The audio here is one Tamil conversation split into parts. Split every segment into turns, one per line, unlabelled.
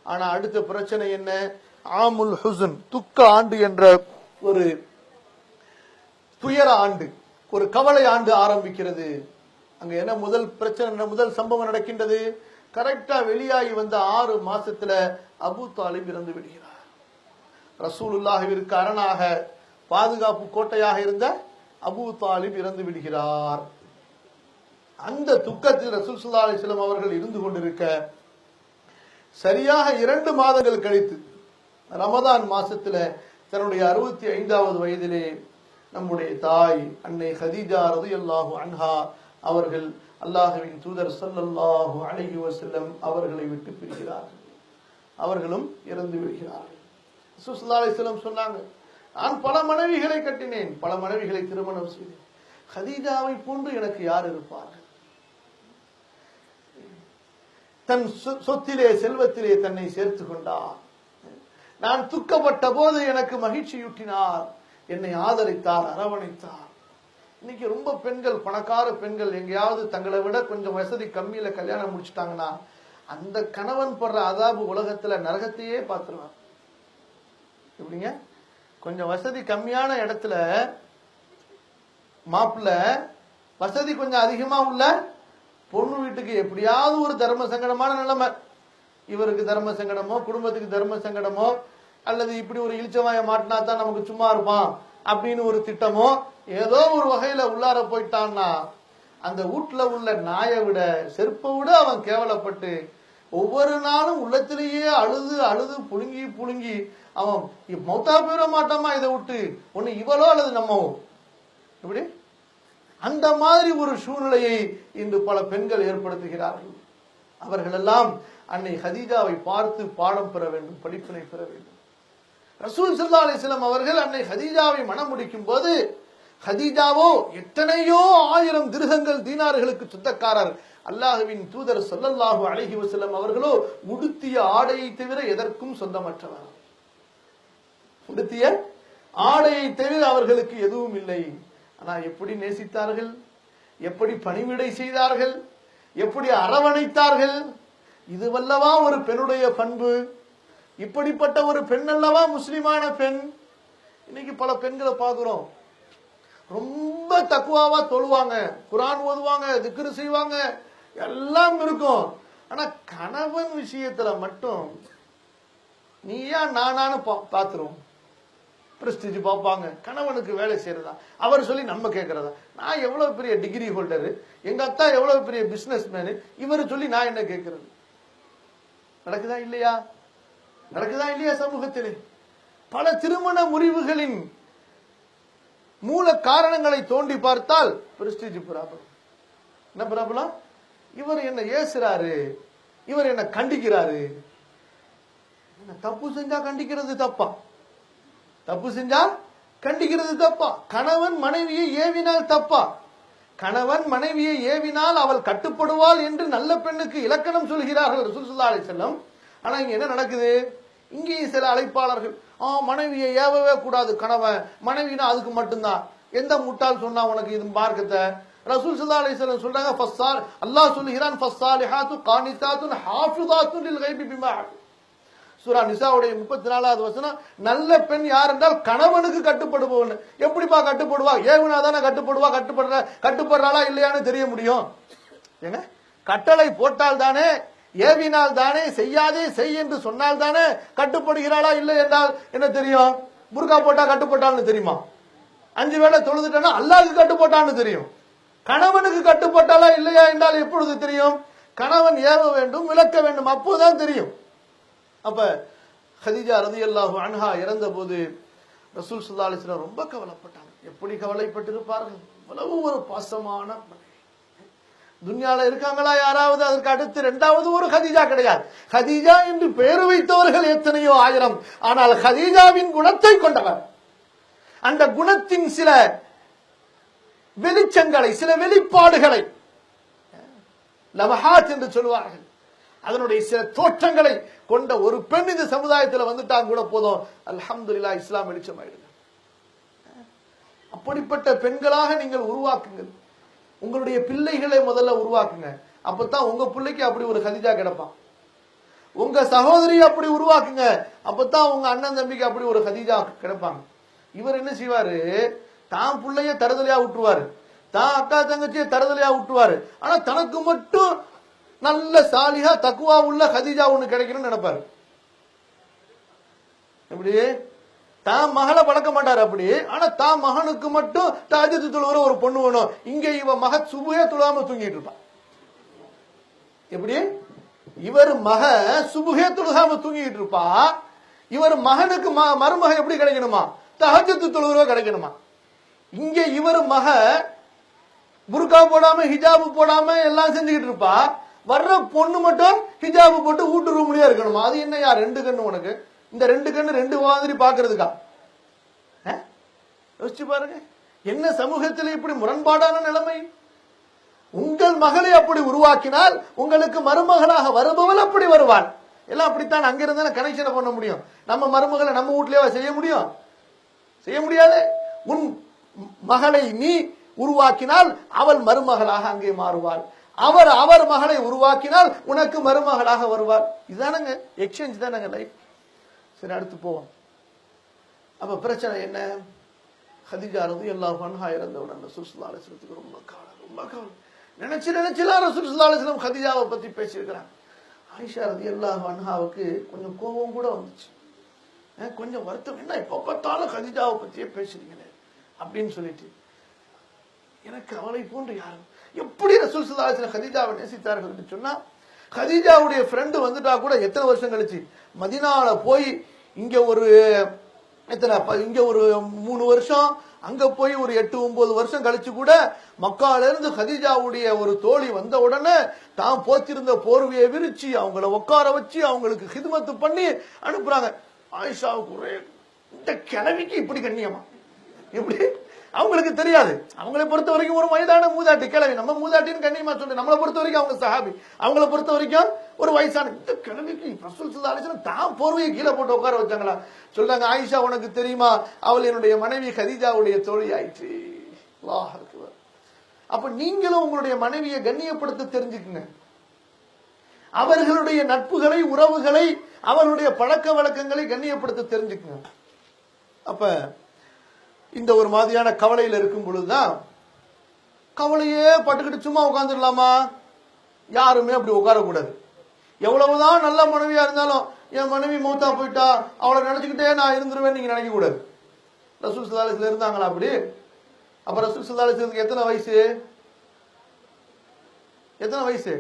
ஆனா அடுத்த பிரச்சனை என்ன? ஆமுல் ஹுஸ்ன், துக்க ஆண்டு என்ற ஒரு துயர ஆண்டு, ஒரு கவலை ஆண்டு ஆரம்பிக்கிறது. அங்க என்ன முதல் பிரச்சனை, முதல் சம்பவம் நடக்கின்றது? கரெக்டா வெளியாகி வந்த 6 மாசத்துல அபூ தாலிப் இறந்து விடுகிறார். ரசூலுல்லாஹிற்கு அரணாக பாதுகாப்பு கோட்டையாக இருந்த அபூ தாலிப் இறந்து விடுகிறார். அந்த துக்கத்தில் ரசூல் ஸல்லல்லாஹு அலைஹி வஸல்லம் அவர்கள் இருந்து கொண்டிருக்க, சரியாக 2 மாதங்கள் கழித்து ரமதான் மாசத்துல தன்னுடைய 65வது வயதிலே நம்முடைய தாய் அன்னை ஹதீஜா ரலியல்லாஹு அன்ஹா அவர்கள் அல்லாஹ்வின் தூதர் ஸல்லல்லாஹு அலைஹி வஸல்லம் அவர்களை விட்டு பிரிகிறார்கள். அவர்களும் இறந்து விடுகிறார்கள். ரசூல் ஸல்லல்லாஹு அலைஹி வஸல்லம் சொன்னாங்க, நான் பல மனைவிகளை கட்டினேன், பல மனைவிகளை திருமணம் செய்தேன், ஹதீஜாவை போன்று எனக்கு யார் இருப்பார்கள்? தன் சொத்திலே செல்வத்திலே தன்னை சேர்த்து கொண்டார். நான் துக்கப்பட்ட போது எனக்கு மகிழ்ச்சியூட்டினார், என்னை ஆதரித்தார், அரவணைத்தார். இன்னைக்கு ரொம்ப பெண்கள், பணக்கார பெண்கள் எங்கேயாவது தங்களை விட கொஞ்சம் வசதி கம்மியில கல்யாணம் முடிச்சுட்டாங்கன்னா அந்த கணவன் படுற அதாபு உலகத்துல நரகத்தையே பார்த்துருவாங்க. எப்படிங்க? கொஞ்சம் வசதி கம்மியான இடத்துல மாப்பிள்ள வசதி கொஞ்சம் அதிகமா உள்ள பொண்ணு வீட்டுக்கு எப்படியாவது ஒரு தர்ம சங்கடமான நிலைமை, இவருக்கு தர்ம சங்கடமோ குடும்பத்துக்கு தர்ம சங்கடமோ அல்லது இப்படி ஒரு இழிச்சவாய மாட்டினா தான் நமக்கு சும்மா இருப்பான் அப்படின்னு ஒரு திட்டமோ ஏதோ ஒரு வகையில உள்ளார போயிட்டான்னா அந்த வீட்டுல உள்ள நாயை விட செருப்பை விட அவன் கேவலப்பட்டு ஒவ்வொரு நாளும் உள்ளத்திலேயே அழுது அழுது புழுங்கி புழுங்கி அவன் மௌத்தா போயிட மாட்டாமா, இதை விட்டு ஒண்ணு இவளோ அல்லது நம்மவோ. இப்படி அந்த மாதிரி ஒரு சூழ்நிலையை இன்று பல பெண்கள் ஏற்படுத்துகிறார்கள். அவர்கள் எல்லாம் அன்னை ஹதீஜாவை பார்த்து பாடம் பெற வேண்டும், படிப்பினை பெற வேண்டும். ரசூல் ஸல்லல்லாஹு அலைஹி வஸல்லம் அவர்கள் அன்னை ஹதீஜாவை மணம் முடிக்கும் போது, ஹதீஜாவோ எத்தனையோ 1000 திர்ஹங்கள் தீனார்களுக்கு சொந்தக்காரர். அல்லாஹ்வின் தூதர் ஸல்லல்லாஹு அலைஹி வஸல்லம் அவர்களோ உடுத்திய ஆடையை தவிர எதற்கும் சொந்தமற்றவர். உடுத்திய ஆடையை தவிர அவர்களுக்கு எதுவும் இல்லை. ஆனா எப்படி நேசித்தார்கள், எப்படி பணிவிடை செய்தார்கள், எப்படி அரவணைத்தார்கள். இதுவல்லவா ஒரு பெண்ணுடைய பண்பு? இப்படிப்பட்ட ஒரு பெண் அல்லவா முஸ்லிமான பெண்? இன்னைக்கு பல பெண்களை பார்க்கிறோம், ரொம்ப தக்குவாவா தொழுவாங்க, குர்ஆன் ஓதுவாங்க, திக்ர் செய்வாங்க, எல்லாம் இருக்கும். ஆனா கணவன் விஷயத்துல மட்டும் நீயா நானானு பாத்துரும், பிரஸ்டீஜ் பார்ப்பாங்க. கணவனுக்கு வேலை செய்யறதா அவர் சொல்லி நம்ம கேட்கறதா? நான் எவ்வளவு பெரிய டிகிரி ஹோல்டரு, எங்க அத்தா எவ்வளவு பெரிய பிசினஸ் மேனு, இவரு சொல்லி நான் என்ன கேட்கறது? நடக்குதா இல்லையா? நடக்குதா இல்லையா? சமூகத்திலே பல திருமண முறிவுகளின் மூல காரணங்களை தோண்டி பார்த்தால் பிரஸ்டீஜ் ப்ராப்ளம். என்ன ப்ராப்ளம்? இவர் என்ன ஏசுறாரு, இவர் என்ன கண்டிக்கிறாரு. தப்பு செஞ்சா கண்டிக்கிறது தப்பா? தப்பு செஞ்சா கண்டிக்கிறது தப்பா? கணவன் மனைவியை ஏவினால் தப்பா? கணவன் மனைவியை ஏவினால் அவள் கட்டுப்படுவாள் என்று நல்ல பெண்ணுக்கு இலக்கணம் சொல்கிறார்கள் ரசூல் ஸல்லல்லாஹு அலைஹி வஸல்லம். ஆனா இங்க என்ன நடக்குது? இங்கேயும் சில அழைப்பாளர்கள் மனைவியை ஏவவே கூடாது, கணவன் மனைவினா அதுக்கு மட்டும்தான். எந்த முட்டாள் சொன்னா உனக்கு இது மார்க்கத்தை? ரசூல் ஸல்லல்லாஹு அலைஹி வஸல்லம் சொல்றாங்க, ஃபஸ்ஸால் அல்லாஹ் சொல்கிறான், ஃபஸ்ஸாலிஹாத்து கானிதாத்துன் ஹாஃபிதாத்துன் லில் கைபி பிமா. சூரா நிசாவுடைய 34வது வசனம். நல்ல பெண் யார் என்றால் கணவனுக்கு கட்டுப்படுபவன். எப்படிப்பா கட்டுப்படுவா? ஏவினாதானே கட்டுப்படுவா. கட்டுப்படுறாளா இல்லையான்னு தெரிய முடியும். ஏங்க, கட்டளை போட்டால் தானே, ஏவினால் தானே, செய்யாதே செய் என்று சொன்னால் தானே கட்டுப்படுகிறாளா இல்லை என்றால் என்ன தெரியும்? புர்கா போட்டா கட்டுப்பட்டான்னு தெரியுமா? 5 வேளை தொழுதுட்டானா அல்லாஹ்க்கு கட்டுப்பட்டான்னு தெரியும். கணவனுக்கு கட்டுப்பட்டாளா இல்லையா என்றால் எப்பொழுது தெரியும்? கணவன் ஏவ வேண்டும், விளக்க வேண்டும், அப்போதான் தெரியும். அப்ப ஹதீஜா ரலியல்லாஹு அன்ஹா இறந்த போது ரசூல் ஸல்லல்லாஹு அலைஹி வஸல்லம் ரொம்ப கவலைப்பட்டாங்க. எப்படி கவலைப்பட்டிருப்பார்கள்? அவ்வளவு ஒரு பாசமான மனைவி. துன்யால இருக்காங்களா யாராவது அதற்கு அடுத்து 2வது ஒரு ஹதீஜா கிடையாது. ஹதீஜா என்று பெயர் வைத்தவர்கள் எத்தனையோ 1000. ஆனால் ஹதீஜாவின் குணத்தை கொண்டவர், அந்த குணத்தின் சில வெளிச்சங்களை, சில வெளிப்பாடுகளை, லமஹாத் என்று சொல்வார்கள், அதனுடைய சில தோற்றங்களை கொண்ட ஒரு பெண் இந்த சமுதாயத்தில் வந்துட்டாங்க கூட போதும், அல்ஹம்துலில்லாஹ், இஸ்லாம் வெளிச்சமாயிடுங்க. அப்படிப்பட்ட பெண்களாக நீங்கள் உருவாக்குங்கள். உங்களுடைய பிள்ளைகளை முதல்ல உருவாக்குங்க. அப்பதான் உங்க பிள்ளைக்கு அப்படி ஒரு ஹதீஜா கிடைப்பான். உங்க சகோதரியை அப்படி உருவாக்குங்க, அப்பதான் உங்க அண்ணன் தம்பிக்கு அப்படி ஒரு கதீஜா கிடைப்பாங்க. இவர் என்ன செய்வாரு, தான் பிள்ளைய தருதலையா விட்டுருவாரு, தான் அக்கா தங்கச்சிய தருதலையா விட்டுருவாரு. ஆனா தனக்கு மட்டும் நல்ல சாலிஹா தக்குவா உள்ள கதீஜா ஒண்ணு கிடைக்கணும்னு நினைப்பாரு. எப்படி தான் மகளை வளர்க்க மாட்டாரு அப்படி, ஆனா தான் மகனுக்கு மட்டும் தஹஜ்ஜுத் தொழுகிற ஒரு பொண்ணு வேணும். இங்க இவ மக சுபுஹே தொழாம தூங்கிட்டு இருப்பான். எப்படி இவர் மக சுபுஹே தொழுகாம தூங்கிட்டு இருப்பா, இவர் மகனுக்கு மருமக எப்படி கிடைக்கணுமா, தஹஜ்ஜுத் தொழுகிற கிடைக்கணுமா. இங்க இவர் மக புர்கா போடாம ஹிஜாபு போடாம எல்லாம் செஞ்சுக்கிட்டு இருப்பா, வர்ற பொண்ணு மட்டும் ஹிஜாபு போட்டு வீட்டு ரூம்லயே இருக்கணுமா. அது என்ன யார் ரெண்டு கண்ணு உனக்கு, இந்த ரெண்டு கண்ணு ரெண்டு மாதிரி பாக்குறதுக்கா? யோசிச்சு பாருங்க, என்ன சமூகத்தில் இப்படி முரண்பாடான நிலைமை. உங்கள் மகளை அப்படி உருவாக்கினால் உங்களுக்கு மருமகளாக வருபவள் அப்படி வருவாள். எல்லாம் அப்படித்தான். அங்க இருந்தா கனெக்ஷன் பண்ண முடியும். நம்ம மருமகளை நம்ம வீட்லயே செய்ய முடியும்? செய்ய முடியாது. உன் மகளை நீ உருவாக்கினால் அவள் மருமகளாக அங்கே மாறுவாள். அவர் மகளை உருவாக்கினால் உனக்கு மருமகளாக வருவாள். இதுதானங்க எக்ஸ்சேஞ்ச் தானங்க லைஃப். சரி, அடுத்து போவோம். அப்ப பிரச்சனை என்ன? கதீஜா ரலியல்லாஹு அன்ஹா இறந்தவுடன் ரசூல் ஸல்லல்லாஹு அலைஹி வஸல்லம் ரொம்ப கவலை நினைச்சலாம் ரசூல் ஸல்லல்லாஹு அலைஹி வஸல்லம் கதீஜாவை பத்தி பேசியிருக்கிறாங்க. ஆயிஷா ரலியல்லாஹு அன்ஹாவுக்கு கொஞ்சம் கோபம் கூட வந்துச்சு, கொஞ்சம் வருத்தம். என்ன எப்ப பார்த்தாலும் கதீஜாவை பத்தியே பேசுறீங்களே அப்படின்னு சொல்லிட்டு. எனக்கு அவளை போன்று யாரும் எப்படி ரசூல் ஸல்லல்லாஹு அலைஹி வஸல்லம் கதீஜாவை நேசித்தார்கள் சொன்னா, கதீஜாவுடைய ஃப்ரெண்டு வந்துட்டா கூட எத்தனை வருஷம் கழிச்சு மதீனால போய் இங்க ஒரு இங்க ஒரு 3 வருஷம், அங்க போய் ஒரு 8-9 வருஷம் கழிச்சு கூட மக்கால இருந்து கதீஜாவுடைய ஒரு தோழி வந்த உடனே தான் போத்திருந்த போர்வையை விரிச்சு அவங்கள உட்கார வச்சு அவங்களுக்கு ஹிதுமத்து பண்ணி அனுப்புறாங்க. ஆயிஷாவுக்கு ஒரே, இந்த கிழவிக்கு இப்படி கண்ணியமா? எப்படி அவங்களுக்கு தெரியாது. அவங்களை பொறுத்த வரைக்கும் ஒரு வயதான மூதாட்டி கிழவி, நம்ம மூதாட்டின்னு கண்ணியமா சொல்லு. நம்மளை பொறுத்த வரைக்கும் அவங்க சஹாபி, அவங்கள பொறுத்த வரைக்கும் ஒரு வயசான. இந்த கிழவிக்கு ரசூல் ஸல்லல்லாஹு அலைஹி வஸல்லம் தான் போர்வையை கீழே போட்டு உட்கார வச்சாங்களா? சொல்றாங்க, ஆயிஷா உனக்கு தெரியுமா, அவள் என்னுடைய மனைவி கதீஜாவுடைய தோழி ஆயிற்று. அல்லாஹ் அக்பர். அப்ப நீங்களும் உங்களுடைய மனைவியை கண்ணியப்படுத்த தெரிஞ்சுக்குங்க. அவர்களுடைய நட்புகளை, உறவுகளை, அவர்களுடைய பழக்க வழக்கங்களை கண்ணியப்படுத்த தெரிஞ்சுக்குங்க. அப்ப இந்த ஒரு மாதிரியான கவலையில் இருக்கும் பொழுதுதான், கவலையே பட்டுக்கிட்டு சும்மா உட்காந்துடலாமா? யாருமே அப்படி உட்காரக்கூடாது. எவ்வளவுதான் நல்ல மனைவியா இருந்தாலும், என் மனைவி மௌத்தா போயிட்டா அவளை நினைச்சுக்கிட்டே நான் இருந்துருவேன் நீங்க நினைக்க கூடாது. ரசூல் ஸல்லல்லாஹு அலைஹி வஸல்லம் இருந்தாங்களா அப்படி? அப்ப ரசூல் ஸல்லல்லாஹு அலைஹி வஸல்லம் எத்தனை வயசு? எத்தனை வயசு?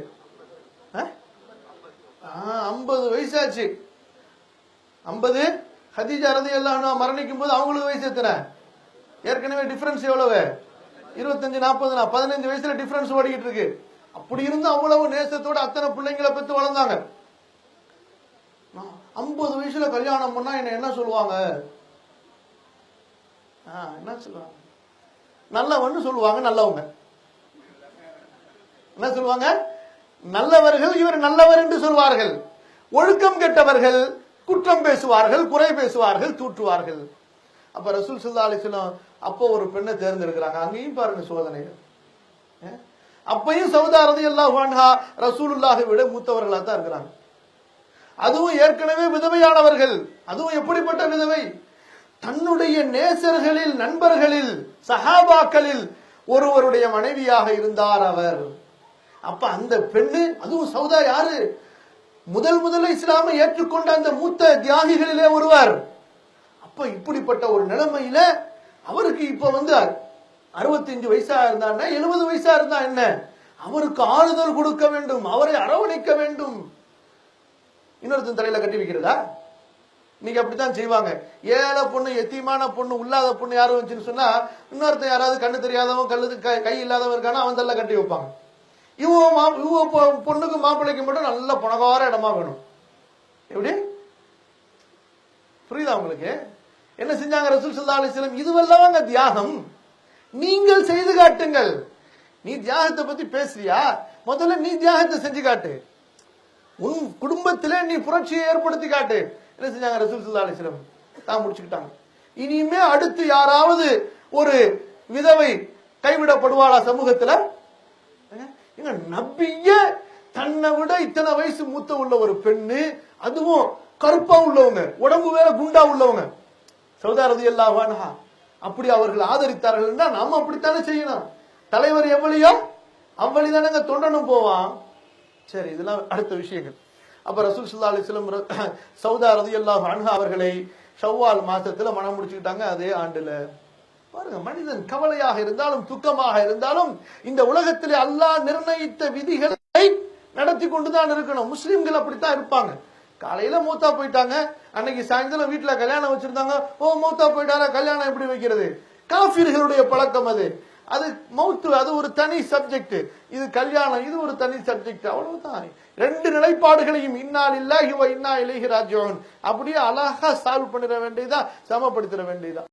50 வயசாச்சு. 50. கதீஜா ரலியல்லாஹு அன்ஹா மரணிக்கும் போது அவங்களுக்கு வயசு எத்தனை? ஏற்கனவே டிஃபரன்ஸ் எவ்வளவு? 25, 40, 15 வயசுல டிஃபரன்ஸ் ஓடிக்கிட்டு இருக்கு. அப்படி இருந்து அவ்வளவு நேசத்தோட அத்தனை பிள்ளைங்களை பெற்று வளர்ந்தாங்க. 50 வயசுல கல்யாணம் பண்ணா என்ன சொல்லுவாங்க? என்ன சொல்லுவாங்க? நல்லவன்னு சொல்லுவாங்க. நல்லவங்க என்ன சொல்லுவாங்க? நல்லவர்கள் இவர் நல்லவர் என்று சொல்வார்கள். ஒழுக்கம் கெட்டவர்கள் குற்றம் பேசுவார்கள், குறை பேசுவார்கள், தூற்றுவார்கள். அப்ப ரசூல் ஸல்லல்லாஹு அலைஹி வஸல்லம் அப்போ ஒரு பெண்ணை தேர்ந்தெடுக்கிறாங்க. அங்கேயும் பாருங்க சோதனைகள். அப்பையும் சௌதா ரலியல்லாஹு அன்ஹா ரசூலுல்லாஹை விட மூத்தவர்களா தான் இருக்கிறாங்க. அதுவும் ஏற்கனவே விதவையானவர்கள். அதுவும் எப்படிப்பட்ட விதவை? தன்னுடைய நேசர்களில், நண்பர்களில், சஹாபாக்களில் ஒருவருடைய மனைவியாக இருந்தார் அவர். அப்ப அந்த பெண்ணு, அதுவும் சௌதா யாரு? முதல்ல இஸ்லாமை ஏற்றுக்கொண்ட அந்த மூத்த தியாகிகளிலே ஒருவர். அப்ப இப்படிப்பட்ட ஒரு நிலைமையில அவருக்கு இப்ப 65 வயசா இருந்தா 70 வயசா இருந்தா என்ன, அவருக்கு ஆறுதல் கொடுக்க வேண்டும், அவரை அரவணைக்க வேண்டும். இன்னொருத்தன் தலையில கட்டி வைக்கிறதா? நீங்க அப்படித்தான் செய்வாங்க. ஏழை பொண்ணு, எத்தீமான பொண்ணு, உள்ளாத பொண்ணு யாரும் வந்துச்சுன்னு சொன்னா, இன்னொருத்தன் யாராவது கண்ணு தெரியாதவன், கை இல்லாதவன் இருக்கானா அவன் தள்ள கட்டி வைப்பாங்க. இவ பொண்ணுக்கு மாப்பிள்ளைக்கு மட்டும் நல்ல பணக்கார இடமா வேணும். எப்படி? புரியுதா உங்களுக்கு? என்ன செஞ்சாங்க ரசூல் ஸல்லல்லாஹு அலைஹி வஸல்லம்? இதுவல்லவாங்க தியாகம். நீங்கள் செய்து காட்டுங்கள். நீ தியாகத்தை பத்தி பேசுறியா? முதல்ல நீ தியாகத்தை செஞ்சு காட்டு. உன் குடும்பத்திலே நீ புரட்சியை ஏற்படுத்தி காட்டு. என்ன செஞ்சாங்க ரசூல் ஸல்லல்லாஹு அலைஹி வஸல்லம்? தான் முடிச்சுக்கிட்டாங்க. இனிமே அடுத்து யாராவது ஒரு விதவை கைவிடப்படுவாளா சமூகத்துல? நபிய தன்னை விட இத்தனை வயசு மூத்த உள்ள ஒரு பெண்ணு அதுவும் கருப்பா உள்ளவங்க, உடம்பு வேற குண்டா உள்ளவங்க. சௌதா ரலியல்லாஹு அன்ஹா அப்படி அவர்கள் ஆதரித்தார்கள் என்றால் நாம அப்படித்தானே செய்யணும். தலைவர் எவ்வளியோ அவ்வளிதானங்க தொண்டனும் போவான். சரி, இதெல்லாம் அடுத்த விஷயங்கள். அப்ப ரசூல் ஸல்லல்லாஹு அலைஹி வஸல்லம் சௌதா ரலியல்லாஹு அன்ஹா அவர்களை ஷவ்வால் மாசத்துல மனம் முடிச்சுக்கிட்டாங்க, அதே ஆண்டுல. பாருங்க, மனிதன் கவலையாக இருந்தாலும் துக்கமாக இருந்தாலும் இந்த உலகத்திலே அல்லாஹ் நிர்ணயித்த விதிகளை நடத்தி கொண்டுதான் இருக்கணும். முஸ்லிம்கள் அப்படித்தான் இருப்பாங்க. காலையில மூத்தா போயிட்டாங்க, அன்னைக்கு சாயந்தரம் வீட்டுல கல்யாணம் வச்சிருந்தாங்க, ஓ மூத்தா போயிட்டாரா, கல்யாணம் எப்படி வைக்கிறது? காஃபிர்களுடைய பழக்கம் அது. அது மௌத்து, அது ஒரு தனி சப்ஜெக்ட். இது கல்யாணம், இது ஒரு தனி சப்ஜெக்ட். அவ்வளவுதான். ரெண்டு நிலைப்பாடுகளையும் இன்னா லில்லாஹி வ இன்னா இலைஹி ராஜிஊன் அப்படியே அழகா சால்வ் பண்ணிட வேண்டியதா, சமப்படுத்திட வேண்டியதா.